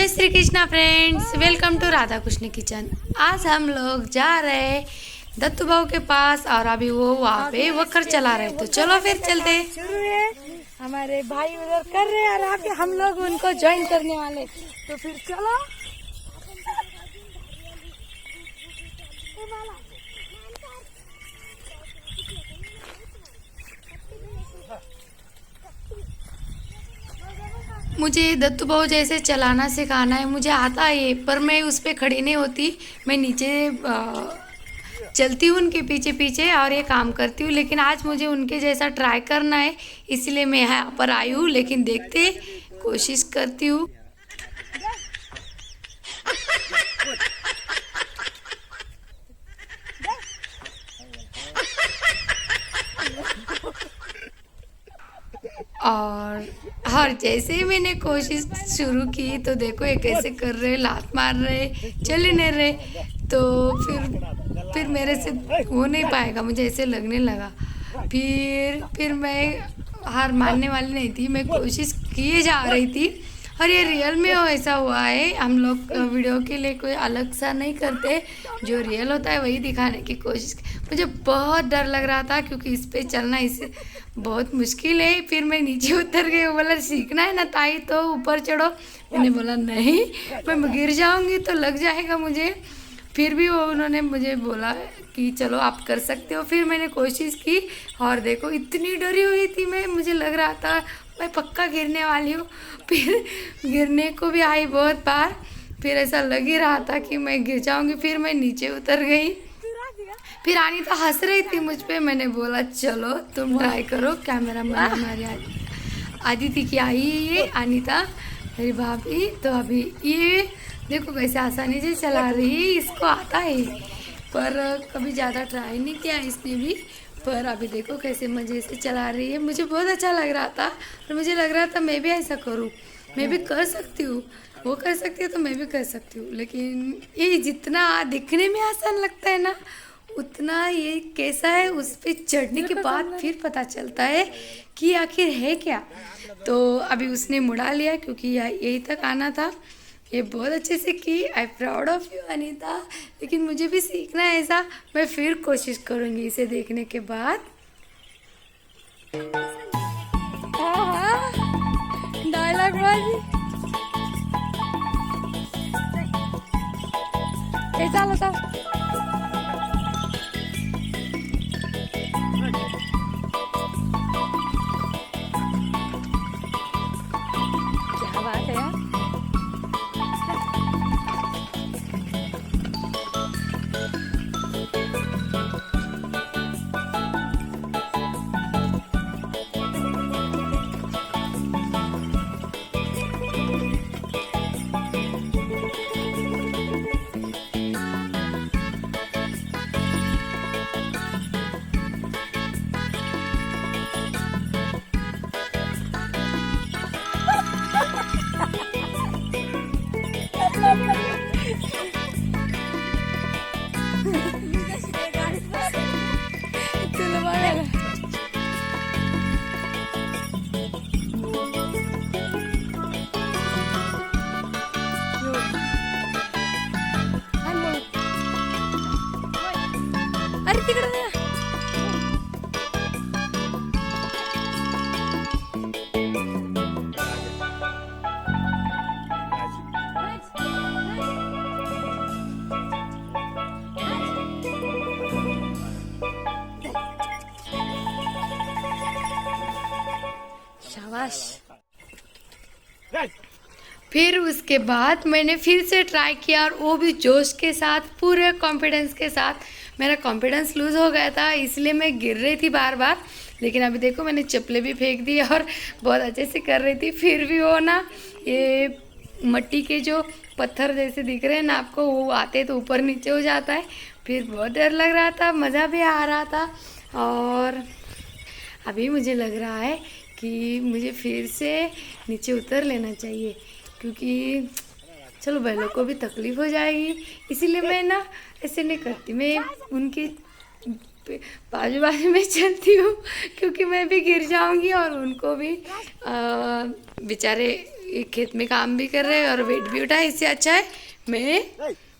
जय Shri Krishna friends, welcome to Radha Krishna kitchen. आज हम लोग जा रहे हैं दत्तू बाबू के पास और अभी वो वहाँ पे वक्र चला रहे, तो चलो फिर चलते हैं। शुरू है, हमारे भाई उधर कर रहे हैं और आके हम लोग उनको ज्वाइन करने वाले, तो फिर चलो। मुझे दत्तू बाबू जैसे चलाना सिखाना है, मुझे आता है पर मैं उस पर खड़ी नहीं होती। मैं नीचे चलती हूँ उनके पीछे पीछे और ये काम करती हूँ, लेकिन आज मुझे उनके जैसा ट्राई करना है, इसलिए मैं यहाँ पर आई हूँ। लेकिन देखते कोशिश करती हूँ। और जैसे ही मैंने कोशिश शुरू की तो देखो ये कैसे कर रहे, लात मार रहे, चल ही नहीं रहे। तो फिर मेरे से हो नहीं पाएगा, मुझे ऐसे लगने लगा। फिर मैं हार मानने वाली नहीं थी, मैं कोशिश किए जा रही थी। और ये रियल में ऐसा हुआ है, हम लोग वीडियो के लिए कोई अलग सा नहीं करते, जो रियल होता है वही दिखाने की कोशिश। मुझे बहुत डर लग रहा था क्योंकि इस पे चलना इसे बहुत मुश्किल है। फिर मैं नीचे उतर गई, वो बोला सीखना है ना ताई तो ऊपर चढ़ो। मैंने बोला नहीं, मैं गिर जाऊंगी तो लग जाएगा मुझे। फिर भी वो उन्होंने मुझे बोला कि चलो आप कर सकते हो। फिर मैंने कोशिश की और देखो इतनी डरी हुई थी मैं, मुझे लग रहा था मैं पक्का गिरने वाली हूँ। फिर गिरने को भी आई बहुत बार, फिर ऐसा लग ही रहा था कि मैं गिर जाऊंगी। फिर मैं नीचे उतर गई। फिर अनीता हंस रही थी मुझ पे, मैंने बोला चलो तुम ट्राई करो। कैमरा मैन हमारी आदिति की आई है ये अनीता मेरी भाभी। तो अभी ये देखो कैसे आसानी से चला रही है, इसको आता है पर कभी ज़्यादा ट्राई नहीं किया इसने भी। पर अभी देखो कैसे मज़े से चला रही है, मुझे बहुत अच्छा लग रहा था। और मुझे लग रहा था मैं भी ऐसा करूँ, मैं भी कर सकती हूँ। वो कर सकती है तो मैं भी कर सकती हूँ। लेकिन ये जितना दिखने में आसान लगता है ना, उतना ये कैसा है उस पर चढ़ने के बाद फिर पता चलता है कि आखिर है क्या। तो अभी उसने मुड़ा लिया क्योंकि यही तक आना था। ये बहुत अच्छे से की, I proud of you Anita. लेकिन मुझे भी सीखना है ऐसा, मैं फिर कोशिश करूँगी इसे देखने के बाद। डायलॉग बाजी कैसा लगा? क्या बात है यार। अरे तिकडे शाबाश। फिर उसके बाद मैंने फिर से ट्राई किया और वो भी जोश के साथ, पूरे कॉन्फिडेंस के साथ। मेरा कॉन्फिडेंस लूज़ हो गया था इसलिए मैं गिर रही थी बार बार। लेकिन अभी देखो मैंने चप्पलें भी फेंक दी और बहुत अच्छे से कर रही थी। फिर भी वो ना, ये मट्टी के जो पत्थर जैसे दिख रहे हैं ना आपको, वो आते तो ऊपर नीचे हो जाता है। फिर बहुत डर लग रहा था, मज़ा भी आ रहा था। और अभी मुझे लग रहा है कि मुझे फिर से नीचे उतर लेना चाहिए, क्योंकि चलो बैलों को भी तकलीफ़ हो जाएगी। इसीलिए मैं ना ऐसे नहीं करती, मैं उनके बाजू बाजू में चलती हूँ, क्योंकि मैं भी गिर जाऊंगी और उनको भी बेचारे एक खेत में काम भी कर रहे हैं और वेट भी उठाए, इससे अच्छा है मैं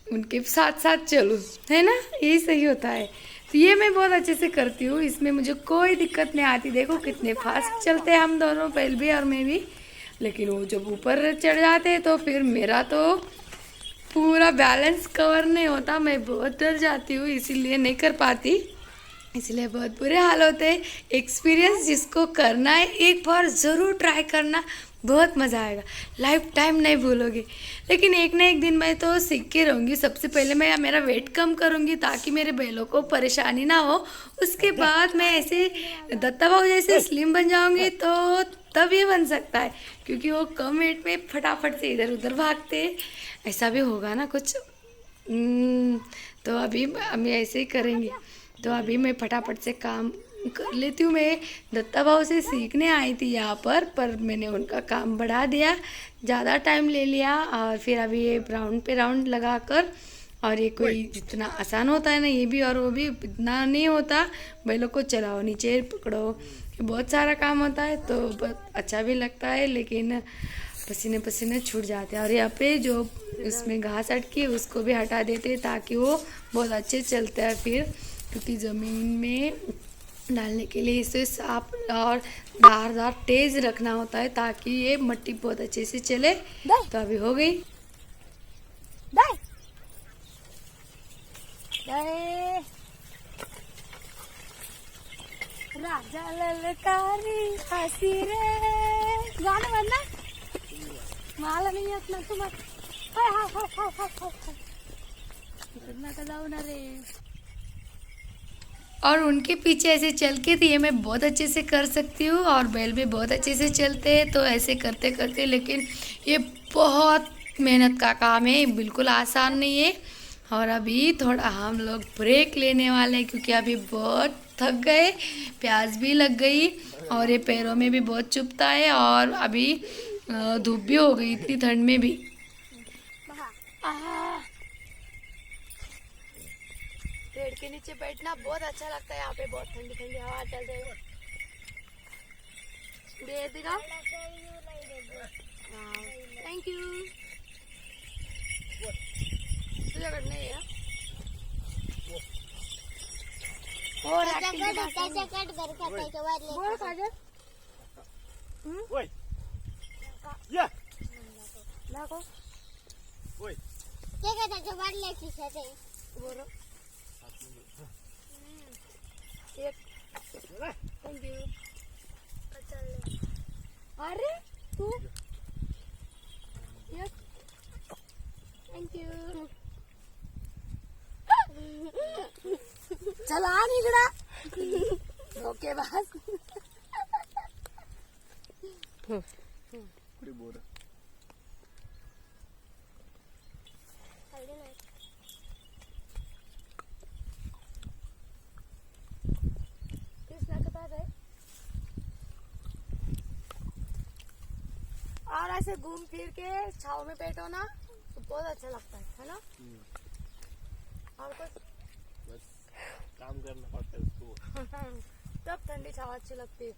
उनके साथ साथ चलूँ, है ना, यही सही होता है। तो ये मैं बहुत अच्छे से करती हूँ, इसमें मुझे कोई दिक्कत नहीं आती। देखो कितने फास्ट चलते हैं हम दोनों, पहल भी और मैं भी। लेकिन वो जब ऊपर चढ़ जाते हैं तो फिर मेरा तो पूरा बैलेंस कवर नहीं होता, मैं बहुत डर जाती हूँ, इसीलिए नहीं कर पाती, इसलिए बहुत बुरे हाल होते हैं। एक्सपीरियंस जिसको करना है एक बार ज़रूर ट्राई करना, बहुत मज़ा आएगा, लाइफ टाइम नहीं भूलोगे। लेकिन एक ना एक दिन मैं तो सीख के रहूँगी। सबसे पहले मैं मेरा वेट कम करूँगी ताकि मेरे बैलों को परेशानी ना हो। उसके बाद मैं ऐसे दत्ता बाबू जैसे स्लिम बन जाऊँगी तो तब ये बन सकता है, क्योंकि वो कम वेट में फटाफट से इधर उधर भागते, ऐसा भी होगा ना कुछ। तो अभी हम ऐसे ही करेंगे। तो अभी मैं फटाफट से काम कर लेती हूँ। मैं दत्ता भाव से सीखने आई थी यहाँ पर मैंने उनका काम बढ़ा दिया, ज़्यादा टाइम ले लिया। और फिर अभी ये राउंड पे राउंड लगा कर, और ये कोई जितना आसान होता है ना ये भी, और वो भी इतना नहीं होता। बैलों को चलाओ, नीचे पकड़ो, ये बहुत सारा काम होता है, तो बहुत अच्छा भी लगता है, लेकिन पसीने पसीने छूट जाते हैं। और यहाँ पे जो उसमें घास अटकी है उसको भी हटा देते हैं ताकि वो बहुत अच्छे चलता है फिर, क्योंकि ज़मीन में डालने के लिए इसे साफ और धारदार तेज रखना होता है ताकि ये मिट्टी बहुत अच्छे से चले। तो अभी हो गई। राजा ललकारी हसी रे, गाणं म्हण ना, मला नाही येत ना तुम्हाला। हाय हाय हाय हाय हाय हाय, नका जाऊ ना रे। और उनके पीछे ऐसे चल के तो ये मैं बहुत अच्छे से कर सकती हूँ, और बैल भी बहुत अच्छे से चलते हैं। तो ऐसे करते करते, लेकिन ये बहुत मेहनत का काम है, बिल्कुल आसान नहीं है। और अभी थोड़ा हम लोग ब्रेक लेने वाले हैं, क्योंकि अभी बहुत थक गए, प्यास भी लग गई, और ये पैरों में भी बहुत चुभता है, और अभी धूप भी हो गई इतनी ठंड में भी। पेड़ के नीचे बैठना बहुत अच्छा लगता है, यहाँ पे बहुत ठंडी ठंडी हवा चल रही है। Thank you. तुझ्याकडे नाही आहे और बोल काजल दाखव ते काय त्याच्या वाढल्याची शेत आहे बरं थँक यू। अरे तू थँक यू। चला निघडा ओके बस। और ऐसे घूम फिर के छाव में बैठो ना तो बहुत अच्छा लगता है ना। और कुछ बस काम करना पड़ता है उसको तब ठंडी छाव अच्छी लगती है।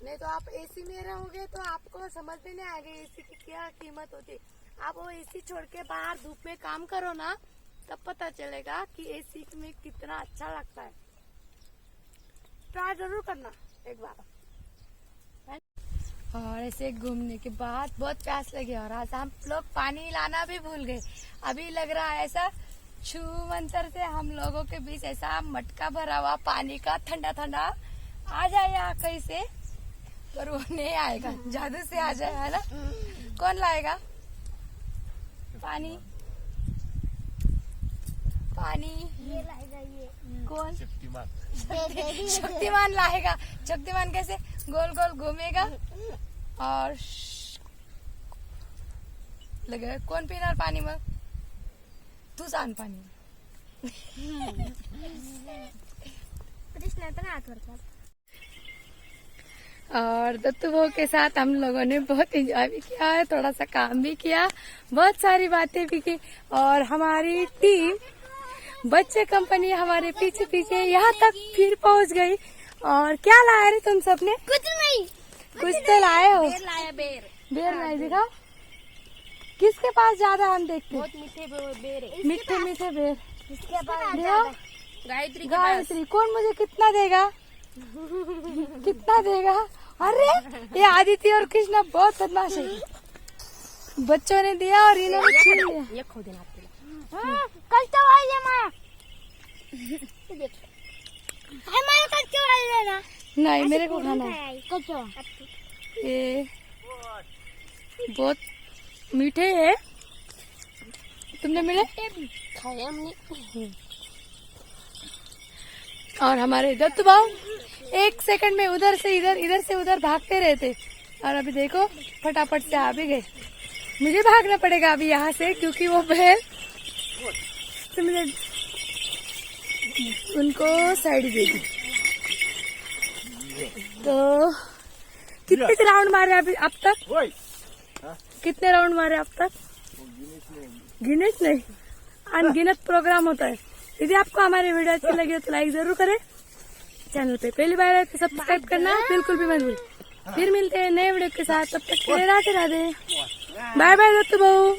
नहीं तो आप एसी में रहोगे तो आपको समझ में नहीं आएगा एसी की क्या कीमत होती है। आप वो एसी छोड़ के बाहर धूप में काम करो ना, तब पता चलेगा कि एसी में कितना अच्छा लगता है। ट्राई जरूर करना एक बार। और ऐसे घूमने के बाद बहुत प्यास लगी, और आज हम लोग पानी लाना भी भूल गए। अभी लग रहा है ऐसा छू मंतर से हम लोगों के बीच ऐसा मटका भरा हुआ पानी का ठंडा ठंडा आ जाए यहाँ कहीं से, पर वो नहीं आएगा, जादू से आ जाए, है ना। कौन लाएगा पानी? पानी ये लाएगा ये कौन? शक्तिमान शक्तिमान लाएगा। शक्तिमान कैसे गोल गोल घूमेगा और लगेगा। कौन पीणार पानी? मग तू सांग पानी। कृष्णा तर हात वरतात। और दत्तू भाऊ के साथ हम लोगों ने बहुत एंजॉय भी किया है, थोड़ा सा काम भी किया, बहुत सारी बातें भी की। और हमारी टीम बच्चे कंपनी हमारे पीछे पीछे यहाँ तक फिर पहुँच गई। और क्या लाया रे तुम सबने? कुछ नहीं, कुछ तो लाए हो। बेर लाया बेर। बेर नहीं दिखा। किसके पास ज्यादा आम देखते? बहुत मीठे बेर है मीठे मीठे बेर। इसके बाद देखो गायत्री के पास। गायत्री, कौन मुझे कितना देगा? कितना देगा? अरे ये आदित्य और कृष्णा बहुत बदमाश है। बच्चों ने दिया और इन्होंने छीन लिया। ये खो देना आपके लिए। कच्चा वाला ले माया हमारे कच्चा वाला लेना नहीं, मेरे को खाना है। कच्चा ये बहुत मीठे है। तुमने मिले? खाए हमने। और हमारे दत्तू भाव 1 सेकंड में उधर से इधर, इधर से उधर भागते रहते। और अभी देखो फटाफट से आ भी गए। मुझे भागना पड़ेगा अभी यहाँ से, क्योंकि वो बैल तो मुझे उनको साइड दे दी। तो कितने राउंड मारे अभी अब तक? कितने राउंड मारे अब तक? गिनेस नहीं, अनगिनत प्रोग्राम होता है। यदि आपको हमारी वीडियो अच्छी लगी हो तो लाइक जरूर करें। चैनल पे पहली बार आए तो सब्सक्राइब करना बिल्कुल भी मत भूलें। फिर मिलते हैं नए वीडियो के साथ, तब तक के लिए राधे राधे। बाय बाय दत्तू बहू।